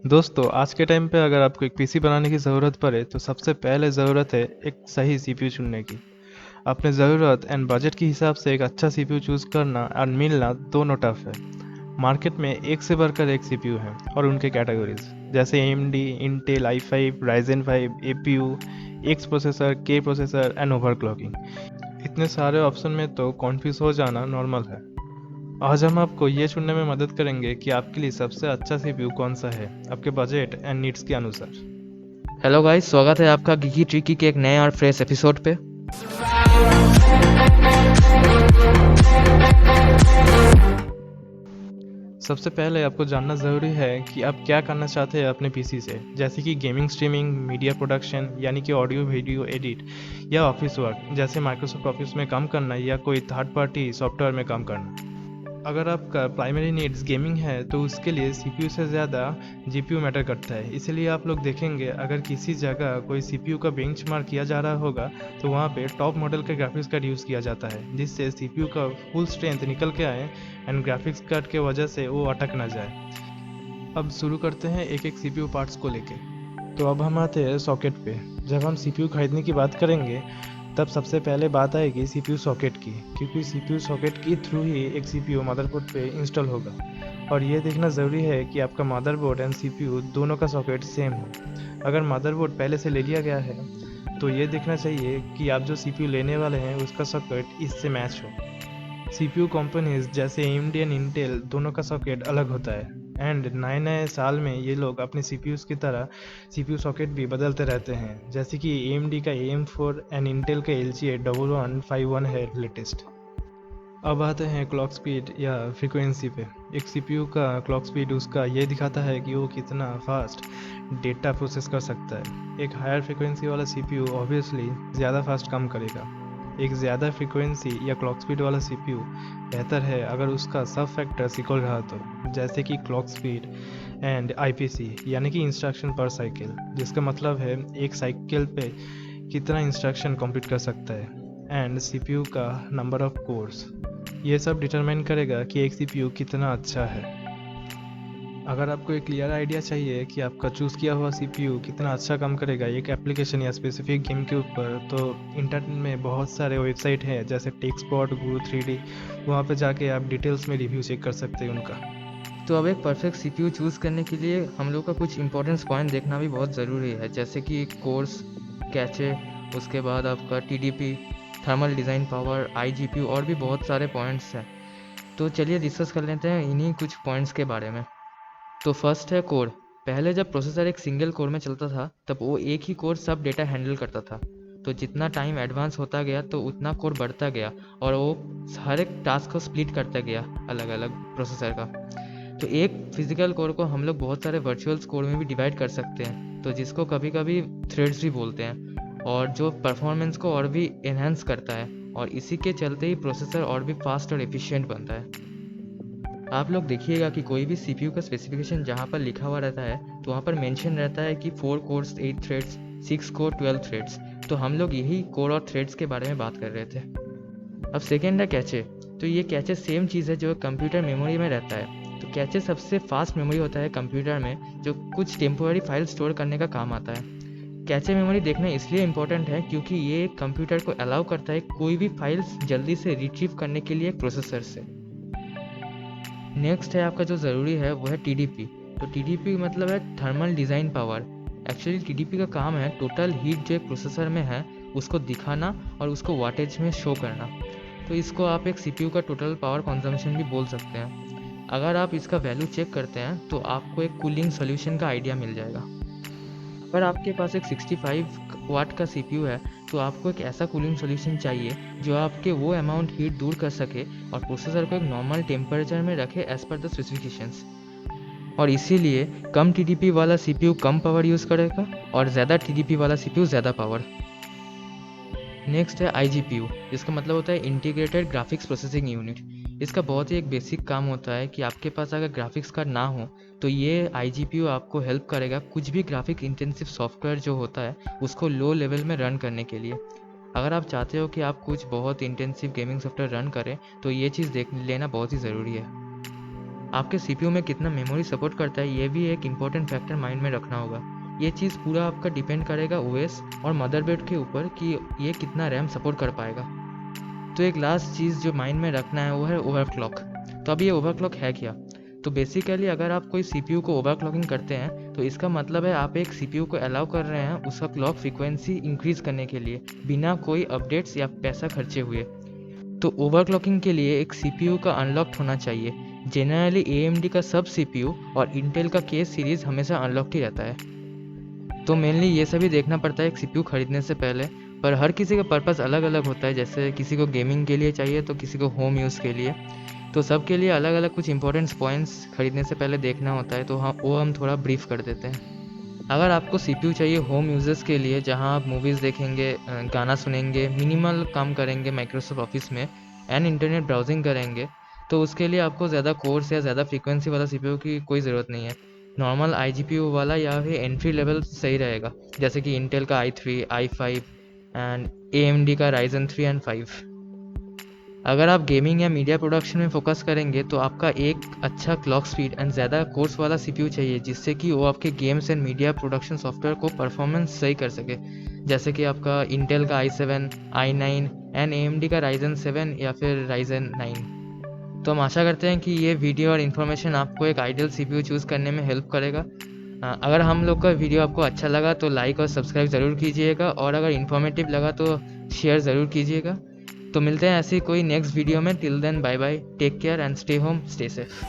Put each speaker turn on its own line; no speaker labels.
दोस्तों आज के टाइम पे अगर आपको एक पीसी बनाने की ज़रूरत पड़े तो सबसे पहले ज़रूरत है एक सही सीपीयू चुनने की। अपने ज़रूरत एंड बजट के हिसाब से एक अच्छा सीपीयू चूज़ करना और मिलना दोनों टफ है। मार्केट में एक से बढ़कर एक सीपीयू है और उनके कैटेगरीज जैसे AMD, Intel i5, Ryzen 5, APU, x processor, के प्रोसेसर एंड ओवरक्लॉकिंग। इतने सारे ऑप्शन में तो कन्फ्यूज हो जाना नॉर्मल है। आज हम आपको ये चुनने में मदद करेंगे कि आपके लिए सबसे अच्छा सीपीयू कौन सा है, आपके बजट एंड नीड्स के अनुसार।
हेलो गाइस, स्वागत है आपका गिगी ट्रिकी के एक नए और फ्रेश एपिसोड पे।
सबसे पहले आपको जानना ज़रूरी है कि आप क्या करना चाहते हैं अपने पीसी से, जैसे कि गेमिंग, स्ट्रीमिंग, मीडिया प्रोडक्शन यानी कि ऑडियो वीडियो एडिट, या ऑफिस वर्क जैसे माइक्रोसॉफ्ट ऑफिस में काम करना या कोई थर्ड पार्टी सॉफ्टवेयर में काम करना। अगर आपका प्राइमरी नीड्स गेमिंग है तो उसके लिए सीपीयू से ज़्यादा जीपीयू मैटर करता है। इसीलिए आप लोग देखेंगे अगर किसी जगह कोई सीपीयू का बेंचमार्क किया जा रहा होगा तो वहाँ पे टॉप मॉडल के ग्राफिक्स कार्ड यूज़ किया जाता है, जिससे सीपीयू का फुल स्ट्रेंथ निकल के आए एंड ग्राफिक्स कार्ड के वजह से वो अटक ना जाए। अब शुरू करते हैं एक एक सीपीयू पार्ट्स को लेके। तो अब हम आते हैं सॉकेट पे। जब हम सीपीयू खरीदने की बात करेंगे तब सबसे पहले बात आएगी सीपीयू सॉकेट की, क्योंकि सीपीयू सॉकेट के थ्रू ही एक सीपीयू मदरबोर्ड पे इंस्टॉल होगा। और ये देखना ज़रूरी है कि आपका मदरबोर्ड एंड सीपीयू दोनों का सॉकेट सेम हो। अगर मदरबोर्ड पहले से ले लिया गया है तो ये देखना चाहिए कि आप जो सीपीयू लेने वाले हैं उसका सॉकेट इससे मैच हो। सीपीयू कंपनीज जैसे AMD एंड इंटेल दोनों का सॉकेट अलग होता है एंड नए नए साल में ये लोग अपने सीपीयूज की तरह सीपीयू सॉकेट भी बदलते रहते हैं, जैसे कि AMD का AM4 एंड इंटेल का LGA1151 है लेटेस्ट। अब आते हैं क्लॉक स्पीड या फ्रीक्वेंसी पे। एक सीपीयू का क्लॉक स्पीड उसका ये दिखाता है कि वो कितना फास्ट डेटा प्रोसेस कर सकता है। एक हायर फ्रीक्वेंसी वाला सीपीयू ऑब्वियसली ज़्यादा फास्ट काम करेगा। एक ज़्यादा फ्रीक्वेंसी या क्लॉक स्पीड वाला सीपीयू बेहतर है अगर उसका सब फैक्टर्स इक्वल रहा तो, जैसे कि क्लॉक स्पीड एंड IPC यानी कि इंस्ट्रक्शन पर साइकिल, जिसका मतलब है एक साइकिल पे कितना इंस्ट्रक्शन कंप्लीट कर सकता है, एंड सीपीयू का नंबर ऑफ कोर्स। ये सब डिटरमाइन करेगा कि एक सीपीयू कितना अच्छा है। अगर आपको एक क्लियर आइडिया चाहिए कि आपका चूज़ किया हुआ सीपीयू कितना अच्छा काम करेगा एक एप्लीकेशन या स्पेसिफिक गेम के ऊपर, तो इंटरनेट में बहुत सारे वेबसाइट हैं जैसे टेकस्पॉट, गुरु 3D। वहाँ पे जाके आप डिटेल्स में रिव्यू चेक कर सकते हैं उनका।
तो अब एक परफेक्ट सीपीयू चूज़ करने के लिए हम लोग का कुछ इंपॉर्टेंट पॉइंट देखना भी बहुत ज़रूरी है, जैसे कि कोर्स, कैचे, उसके बाद आपका टीडीपी, थर्मल डिज़ाइन पावर, आईजीपीयू और भी बहुत सारे पॉइंट्स हैं। तो चलिए डिस्कस कर लेते हैं इन्हीं कुछ पॉइंट्स के बारे में। तो फर्स्ट है कोर। पहले जब प्रोसेसर एक सिंगल कोर में चलता था तब वो एक ही कोर सब डेटा हैंडल करता था। तो जितना टाइम एडवांस होता गया तो उतना कोर बढ़ता गया और वो हर एक टास्क को स्प्लिट करता गया अलग अलग प्रोसेसर का। तो एक फिजिकल कोर को हम लोग बहुत सारे वर्चुअल कोर में भी डिवाइड कर सकते हैं, तो जिसको कभी कभी थ्रेड्स भी बोलते हैं, और जो परफॉर्मेंस को और भी एनहेंस करता है, और इसी के चलते ही प्रोसेसर और भी फास्ट और एफिशिएंट बनता है। आप लोग देखिएगा कि कोई भी सीपीयू का स्पेसिफिकेशन जहाँ पर लिखा हुआ रहता है तो वहाँ पर मेंशन रहता है कि 4 कोर्स 8 थ्रेड्स, 6 कोर 12 थ्रेड्स। तो हम लोग यही कोर और थ्रेड्स के बारे में बात कर रहे थे। अब सेकेंड है कैचे। तो ये कैचे सेम चीज़ है जो कंप्यूटर मेमोरी में रहता है। तो कैचे सबसे फास्ट मेमोरी होता है कंप्यूटर में, जो कुछ टेम्पोररी फाइल स्टोर करने का काम आता है। कैचे मेमोरी देखना इसलिए इम्पोर्टेंट है क्योंकि ये कंप्यूटर को अलाउ करता है कोई भी फाइल्स जल्दी से रिट्रीव करने के लिए प्रोसेसर से। नेक्स्ट है आपका जो ज़रूरी है वो है टीडीपी। तो टीडीपी मतलब है thermal design power. Actually TDP का काम है टोटल हीट जो एक प्रोसेसर में है उसको दिखाना और उसको वाटेज में शो करना। तो इसको आप एक सीपीयू का टोटल पावर कंजम्पशन भी बोल सकते हैं। अगर आप इसका वैल्यू चेक करते हैं तो आपको एक कूलिंग सॉल्यूशन का आइडिया मिल जाएगा। अगर आपके पास एक 65 वाट का सीपीयू है तो आपको एक ऐसा कूलिंग सॉल्यूशन चाहिए जो आपके वो अमाउंट हीट दूर कर सके और प्रोसेसर को एक नॉर्मल टेम्परेचर में रखे एज पर द स्पेसिफिकेशंस। और इसीलिए कम टीडीपी वाला सीपीयू कम पावर यूज़ करेगा और ज़्यादा टीडीपी वाला सीपीयू ज़्यादा पावर। नेक्स्ट है आईजीपीयू, जिसका मतलब होता है इंटीग्रेटेड ग्राफिक्स प्रोसेसिंग यूनिट। इसका बहुत ही एक बेसिक काम होता है कि आपके पास अगर ग्राफिक्स कार्ड ना हो तो ये आईजीपीयू आपको हेल्प करेगा कुछ भी ग्राफिक इंटेंसिव सॉफ्टवेयर जो होता है उसको लो लेवल में रन करने के लिए। अगर आप चाहते हो कि आप कुछ बहुत इंटेंसिव गेमिंग सॉफ्टवेयर रन करें तो ये चीज़ देख लेना बहुत ही ज़रूरी है। आपके सीपीयू में कितना मेमोरी सपोर्ट करता है, ये भी एक इम्पोर्टेंट फैक्टर माइंड में रखना होगा। ये चीज़ पूरा आपका डिपेंड करेगा ओएस और मदरबोर्ड के ऊपर कि ये कितना रैम सपोर्ट कर पाएगा। तो एक लास्ट चीज़ जो माइंड में रखना है वो है ओवरक्लॉक। तो अब ये ओवरक्लॉक है क्या? तो बेसिकली अगर आप कोई सीपीयू को ओवरक्लॉकिंग करते हैं तो इसका मतलब है आप एक सीपीयू को अलाउ कर रहे हैं उसका क्लॉक फ्रीक्वेंसी इंक्रीज़ करने के लिए बिना कोई अपडेट्स या पैसा खर्चे हुए। तो ओवरक्लॉकिंग के लिए एक सीपीयू का अनलॉक्ड होना चाहिए। जनरली AMD का सब सीपीयू और इंटेल का K सीरीज़ हमेशा अनलॉक्ड ही रहता है। तो मेनली ये सभी देखना पड़ता है एक सीपीयू खरीदने से पहले, पर हर किसी का पर्पस अलग अलग होता है। जैसे किसी को गेमिंग के लिए चाहिए तो किसी को होम यूज़ के लिए, तो सबके लिए अलग अलग कुछ इंपॉर्टेंट पॉइंट्स खरीदने से पहले देखना होता है। तो हम थोड़ा ब्रीफ कर देते हैं। अगर आपको सीपीयू चाहिए होम यूजर्स के लिए जहां आप मूवीज़ देखेंगे, गाना सुनेंगे, मिनिमल काम करेंगे माइक्रोसॉफ्ट ऑफिस में एंड इंटरनेट ब्राउजिंग करेंगे, तो उसके लिए आपको ज़्यादा कोर्स या ज़्यादा फ्रीक्वेंसी वाला सीपीयू की कोई ज़रूरत नहीं है। नॉर्मल IGPU वाला या फिर एंट्री लेवल सही रहेगा, जैसे कि इंटेल का i3, i5 एंड AMD का Ryzen 3 एंड 5। अगर आप गेमिंग या मीडिया प्रोडक्शन में फोकस करेंगे तो आपका एक अच्छा क्लॉक स्पीड एंड ज़्यादा कोर्स वाला सीपीयू चाहिए जिससे कि वो आपके games and media production software को परफॉर्मेंस सही कर सके, जैसे कि आपका इंटेल का i7, i9 एंड AMD का Ryzen 7 या फिर Ryzen 9। तो हम आशा करते हैं कि ये वीडियो और इन्फॉर्मेशन आपको एक आइडियल सीपीयू चूज़ करने में हेल्प करेगा। अगर हम लोग का वीडियो आपको अच्छा लगा तो लाइक और सब्सक्राइब ज़रूर कीजिएगा, और अगर इन्फॉर्मेटिव लगा तो शेयर ज़रूर कीजिएगा। तो मिलते हैं ऐसी कोई नेक्स्ट वीडियो में। Till then bye bye, take care and stay home, stay safe.